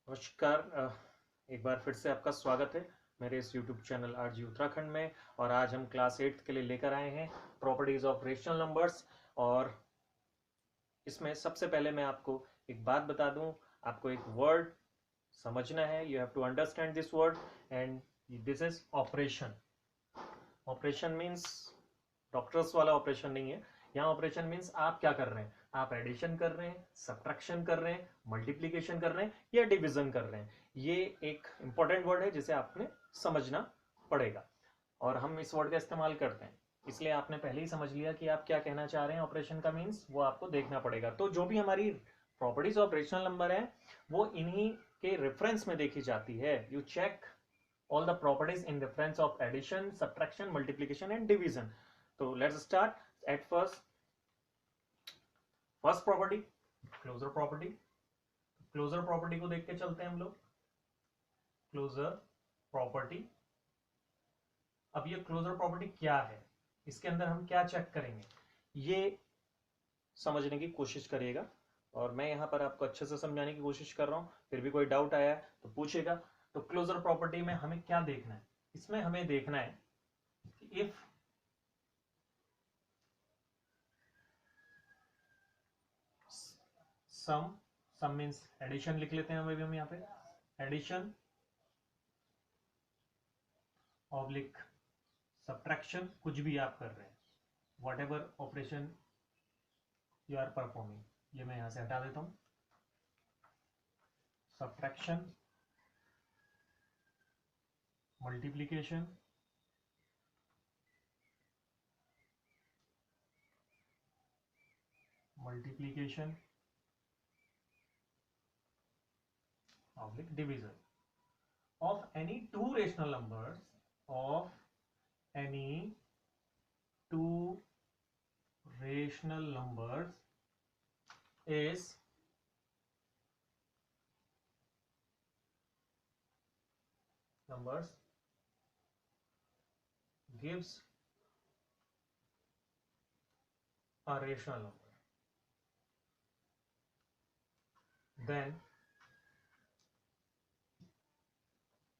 नमस्कार। एक बार फिर से आपका स्वागत है मेरे इस YouTube चैनल आरजी उत्तराखंड में। और आज हम क्लास 8 के लिए लेकर आए हैं प्रॉपर्टीज ऑफ रेशनल नंबर्स। और इसमें सबसे पहले मैं आपको एक बात बता दूं, आपको एक वर्ड समझना है। You have to understand this word and this is operation. Operation means doctors वाला ऑपरेशन नहीं है। यहाँ ऑपरेशन मीन्स आप क्या कर रहे हैं, आप एडिशन कर रहे हैं, सब्ट्रैक्शन कर रहे हैं, मल्टीप्लीकेशन कर रहे हैं या डिवीजन कर रहे हैं। ये एक इंपॉर्टेंट वर्ड है जिसे आपने समझना पड़ेगा और हम इस वर्ड का इस्तेमाल करते हैं, इसलिए आपने पहले ही समझ लिया कि आप क्या कहना चाह रहे हैं। ऑपरेशन का मीन्स वो आपको देखना पड़ेगा। तो जो भी हमारी प्रॉपर्टीज ऑफ रेशनल नंबर है वो इन्हीं के रेफरेंस में देखी जाती है। You check all the properties in reference of addition, subtraction, multiplication and division. So let's start at first property, closure property. closure property को देख के चलते हैं हम लोग। closure property, अब ये closure property क्या है, इसके अंदर हम क्या चेक करेंगे, ये समझने की कोशिश करिएगा। और मैं यहाँ पर आपको अच्छे से समझाने की कोशिश कर रहा हूँ, फिर भी कोई डाउट आया है तो पूछेगा। तो क्लोजर प्रॉपर्टी में हमें क्या देखना है, इसमें हमें देखना है कि इफ सम मीन्स एडिशन लिख लेते हैं हम यहाँ पे, एडिशन ऑब्लिक सब्ट्रैक्शन, कुछ भी आप कर रहे हैं, whatever operation you are performing, ये मैं यहाँ से हटा देता हूँ। Subtraction, multiplication, multiplication oblique division of any two rational numbers, of any two rational numbers is numbers gives a rational number, then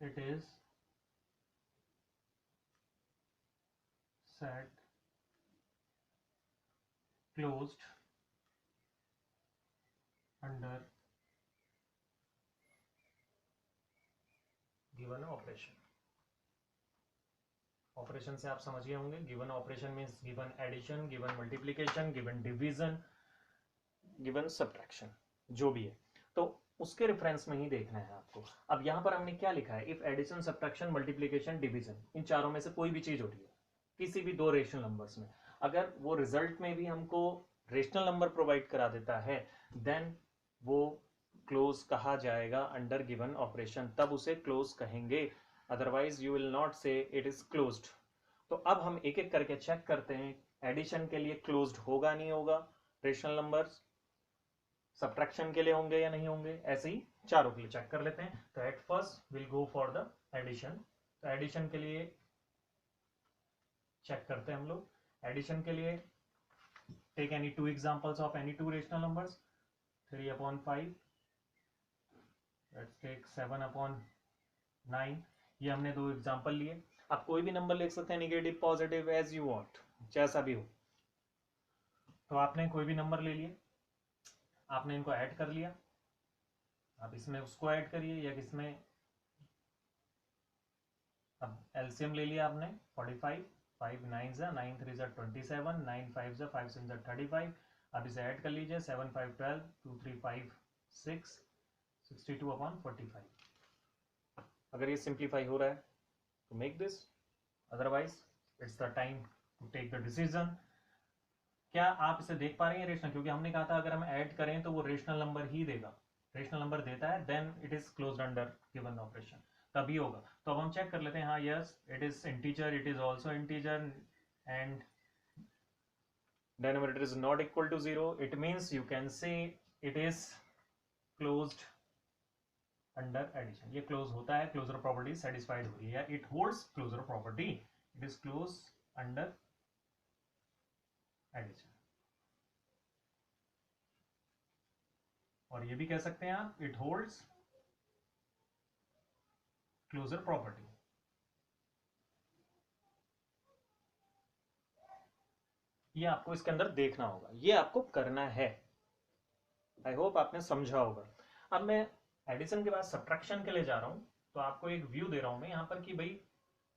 it is set closed under given operation. Operation से आप समझ गए होंगे। Given operation means given addition, given multiplication, given division, given subtraction, जो भी है तो उसके रेफरेंस में ही देखना है आपको। अब यहाँ पर हमने क्या लिखा है, if addition, subtraction, multiplication, division, इन चारों में से कोई भी चीज हो रही है किसी भी दो रेशनल नंबर्स में, अगर वो रिजल्ट में भी हमको रेशनल नंबर प्रोवाइड करा देता है देन वो क्लोज कहा जाएगा अंडर गिवन ऑपरेशन, तब उसे क्लोज कहेंगे, अदरवाइज यू विल नॉट से इट इज क्लोज्ड। तो अब हम एक एक करके चेक करते हैं, एडिशन के लिए क्लोज्ड होगा नहीं होगा रेशनल नंबर्स, सब्ट्रैक्शन के लिए होंगे या नहीं होंगे, ऐसे ही चारों के लिए चेक कर लेते हैं। तो at first will go for the addition. तो एडिशन के लिए चेक करते हैं हम लोग। एडिशन के लिए take any two examples of any two rational numbers, 3/5, let's take 7/9। ये हमने दो एग्जांपल लिए। आप कोई भी नंबर लिख सकते हैं, negative, positive, as you want, जैसा भी हो। तो आपने कोई भी नंबर ले लिया, आपने इनको ऐड कर लिया, अब इसमें उसको ऐड करिए या किसमें, अब एलसीएम ले लिया आपने 45, 5 9 9 3 27, 9 5 5 6 35। अब इसे ऐड कर लीजिए, 7 5 12, 2 3 5 6, 62/45। अगर ये सिंप्लीफाई हो रहा है तो make this, otherwise it's the time to take the decision. क्या आप इसे देख पा रहे हैं रेशनल, क्योंकि हमने कहा था अगर हम ऐड करें तो वो रेशनल नंबर ही देगा, रेशनल नंबर देता है then it is closed under given operation, तभी होगा। तो अब हम चेक कर लेते हैं। हाँ, yes it is integer, it is also integer and denominator is not equal to 0, it means you can say it is closed under addition। ये क्लोज होता है, क्लोजर प्रॉपर्टी सेटिस्फाइड हो रही है, it holds closure property, it is close under addition. और ये भी कह सकते हैं आप, इट होल्ड्स क्लोजर प्रॉपर्टी। ये आपको इसके अंदर देखना होगा, ये आपको करना है। आई होप आपने समझा होगा। अब मैं एडिशन के बाद सब्ट्रैक्शन के लिए जा रहा हूं, तो आपको एक व्यू दे रहा हूं मैं यहाँ पर कि भाई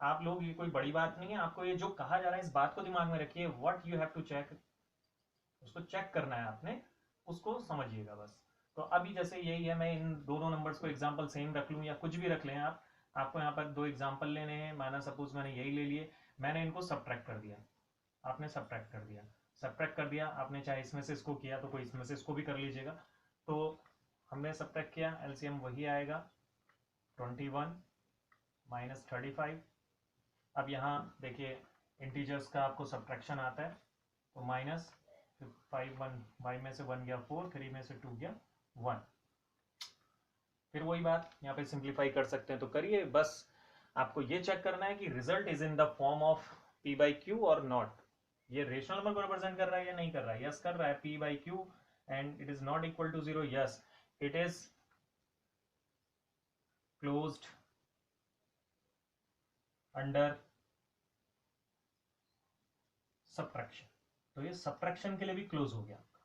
आप लोग, ये कोई बड़ी बात नहीं है, आपको ये जो कहा जा रहा है इस बात को दिमाग में रखिए। What you have to check, उसको चेक करना है आपने, उसको समझिएगा बस। तो अभी जैसे यही है, मैं इन दोनों नंबर्स को एग्जांपल सेम रख लूं या कुछ भी रख लें आप, आपको यहाँ पर दो एग्जांपल लेने हैं। माना सपोज मैंने यही ले लिए, मैंने इनको सब्ट्रैक्ट कर दिया, आपने सब्ट्रैक्ट कर दिया, सब्ट्रैक्ट कर दिया आपने, चाहे इसमें से इसको किया तो कोई इसमें से इसको भी कर लीजिएगा। तो हमने सब्ट्रैक्ट किया, एलसीएम वही आएगा 21 माइनस 35। अब यहाँ देखिए इंटीजर्स का आपको सब्ट्रैक्शन आता है, तो माइनस 5 1, 5 में से 1 गया 4, 3 में से 2 गया 1। फिर वही बात यहाँ पे सिंप्लीफाई कर सकते हैं तो करिए। बस आपको ये चेक करना है कि result is in the form of p by Q और नॉट। ये रेशनल नंबर को रिप्रेजेंट कर रहा है या नहीं कर रहा है? यस कर रहा है, p by q, and it is not equal to 0। Yes, it is closed under subtraction. तो ये सब्ट्रैक्शन के लिए भी क्लोज हो गया आपका।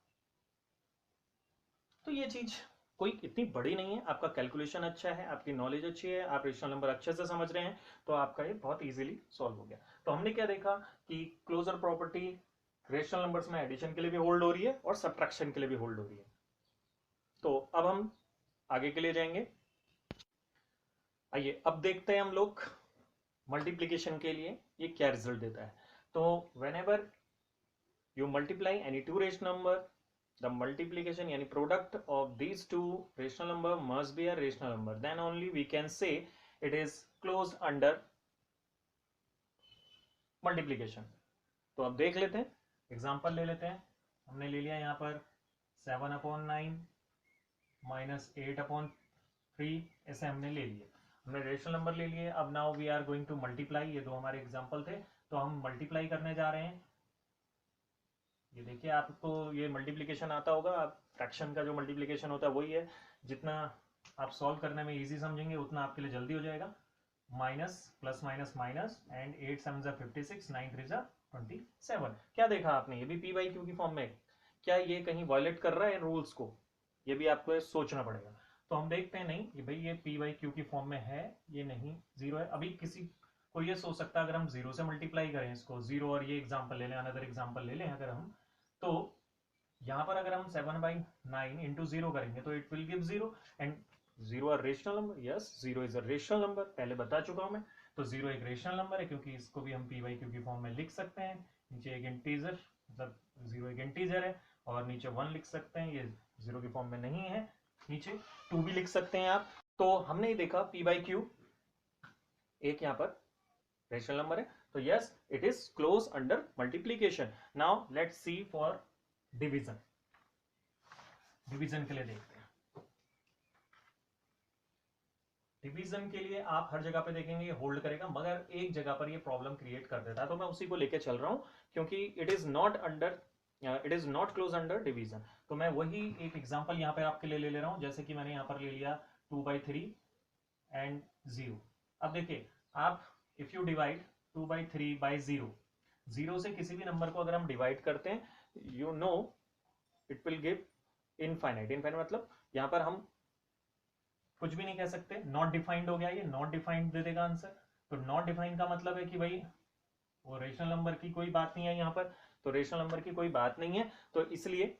तो ये चीज कोई इतनी बड़ी नहीं है, आपका कैलकुलेशन अच्छा है, आपकी नॉलेज अच्छी है, आप रेशनल नंबर अच्छे से समझ रहे हैं, तो आपका ये बहुत इजीली सॉल्व हो गया। तो हमने क्या देखा कि क्लोजर प्रॉपर्टी रेशनल नंबर्स में एडिशन के लिए भी होल्ड हो रही है और सब्ट्रैक्शन के लिए भी होल्ड हो रही है। तो अब हम आगे के लिए जाएंगे। आइए अब देखते हैं हम लोग मल्टीप्लीकेशन के लिए ये क्या रिजल्ट देता है। तो whenever you multiply any two rational number, the multiplication यानी product of these two rational number must be a rational number, then only we can say it is closed under multiplication। तो अब देख लेते हैं, example ले लेते हैं। हमने ले लिया यहाँ पर 7/9 माइनस 8/3, ऐसे हमने ले लिए, हमने रेशनल नंबर ले लिए। अब now we are going to multiply, ये दो हमारे एग्जांपल थे, तो हम मल्टीप्लाई करने जा रहे हैं। ये देखिए आपको ये मल्टीप्लिकेशन आता होगा, आप फ्रैक्शन का जो मल्टीप्लिकेशन होता है वही है। जितना आप सॉल्व करने में इजी समझेंगे उतना आपके लिए जल्दी हो जाएगा। Minus plus minus minus, and 8 7 जा 56, 9 3 जा 27। क्या देखा आपने, ये भी p बाई क्यू की फॉर्म में, क्या ये कहीं वायलेट कर रहा है रूल्स को? ये भी आपको सोचना पड़ेगा। तो हम देखते हैं, नहीं ये भाई ये p बाई क्यू की फॉर्म में है, ये नहीं जीरो है। अभी किसी को ये सोच सकता है अगर हम जीरो से मल्टीप्लाई करें इसको, जीरो और ये एग्जांपल ले लें, अनदर एग्जांपल ले लें अगर हम, तो यहाँ पर अगर हम 7/9 इंटू 0 करेंगे तो it will give 0, and 0 are rational number. Yes, 0 is a rational number, पहले बता चुका हूं मैं। तो 0 एक रेशनल नंबर है, क्योंकि इसको भी हम p बाई क्यू की फॉर्म में लिख सकते हैं। नीचे एक इंटीजर, मतलब 0 एक इंटीजर है, और नीचे 1 लिख सकते हैं, ये 0 की फॉर्म में नहीं है, नीचे 2 भी लिख सकते हैं आप। तो हमने ये देखा p बाई क्यू एक यहाँ पर रेशनल नंबर है, तो yes it is close under multiplication. Now let's see for division. Division के लिए देखते हैं। डिवीजन के लिए आप हर जगह पे देखेंगे ये होल्ड करेगा, मगर एक जगह पर ये प्रॉब्लम क्रिएट कर देता है, तो मैं उसी को लेके चल रहा हूं, क्योंकि it is not under, it is not close under division. तो मैं वही एक एग्जांपल यहाँ पे आपके लिए ले रहा हूं, जैसे कि मैंने यहाँ पर ले लिया 2/3 एंड 0। अब देखिए आप, इफ यू डिवाइड 2/3 बाई 0, 0 से किसी भी नंबर को अगर हम डिवाइड करते हैं, you know it will give infinite. Infinite मतलब यहाँ पर हम कुछ भी नहीं कह सकते, नॉट डिफाइंड हो गया, ये नॉट डिफाइंड दे देगा आंसर। तो नॉट डिफाइंड का मतलब है कि भाई वो रेशनल नंबर की कोई बात नहीं है यहाँ पर, तो रेशनल नंबर की कोई बात नहीं है, तो इसलिए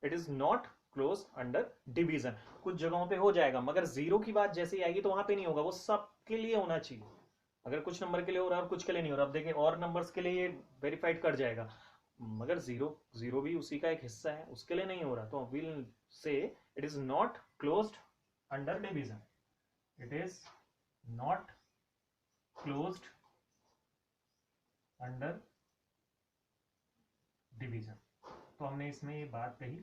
it is not close under division. कुछ जगहों पे हो जाएगा, मगर 0 की बात जैसे ही आएगी तो वहां पे नहीं होगा, वो सबके लिए होना चाहिए। अगर कुछ नंबर के लिए हो रहा है और कुछ के लिए नहीं हो रहा, अब देखिए और नंबर्स के लिए ये वेरीफाइड कर जाएगा, मगर 0 भी उसी का एक हिस्सा है, उसके लिए नहीं हो रहा, तो will say it is not closed under division. It is not closed under division. तो हमने इसमें ये बात कही,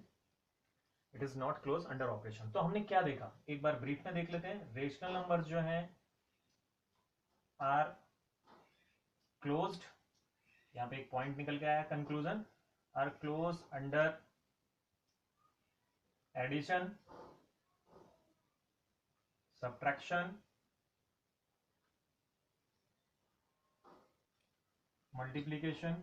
it is not close under operation. तो हमने क्या देखा, एक बार ब्रीफ में देख लेते हैं। रेशनल नंबर जो हैं आर क्लोज्ड, यहां पे एक पॉइंट निकल के आया conclusion, are close under addition, subtraction, multiplication,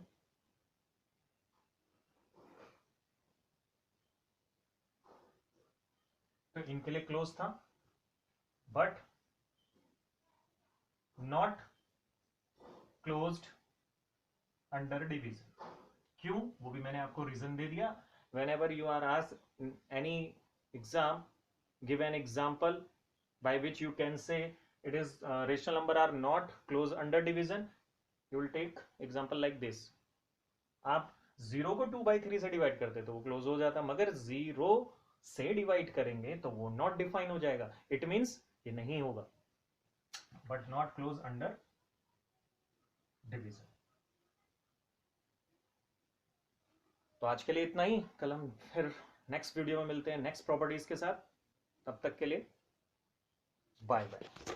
तो इनके लिए क्लोज था, but not closed under division. क्यों, वो भी मैंने आपको रीजन दे दिया। whenever you are asked in any exam, give an example by which you can say it is rational number are not close under division. You will take example like this. आप 0 को 2/3 से divide करते तो वो close हो जाता, मगर 0 से डिवाइड करेंगे तो वो नॉट डिफाइन हो जाएगा। इट मीन्स ये नहीं होगा, but not close under division. तो आज के लिए इतना ही, कल हम फिर नेक्स्ट वीडियो में मिलते हैं नेक्स्ट प्रॉपर्टीज के साथ। तब तक के लिए बाय बाय।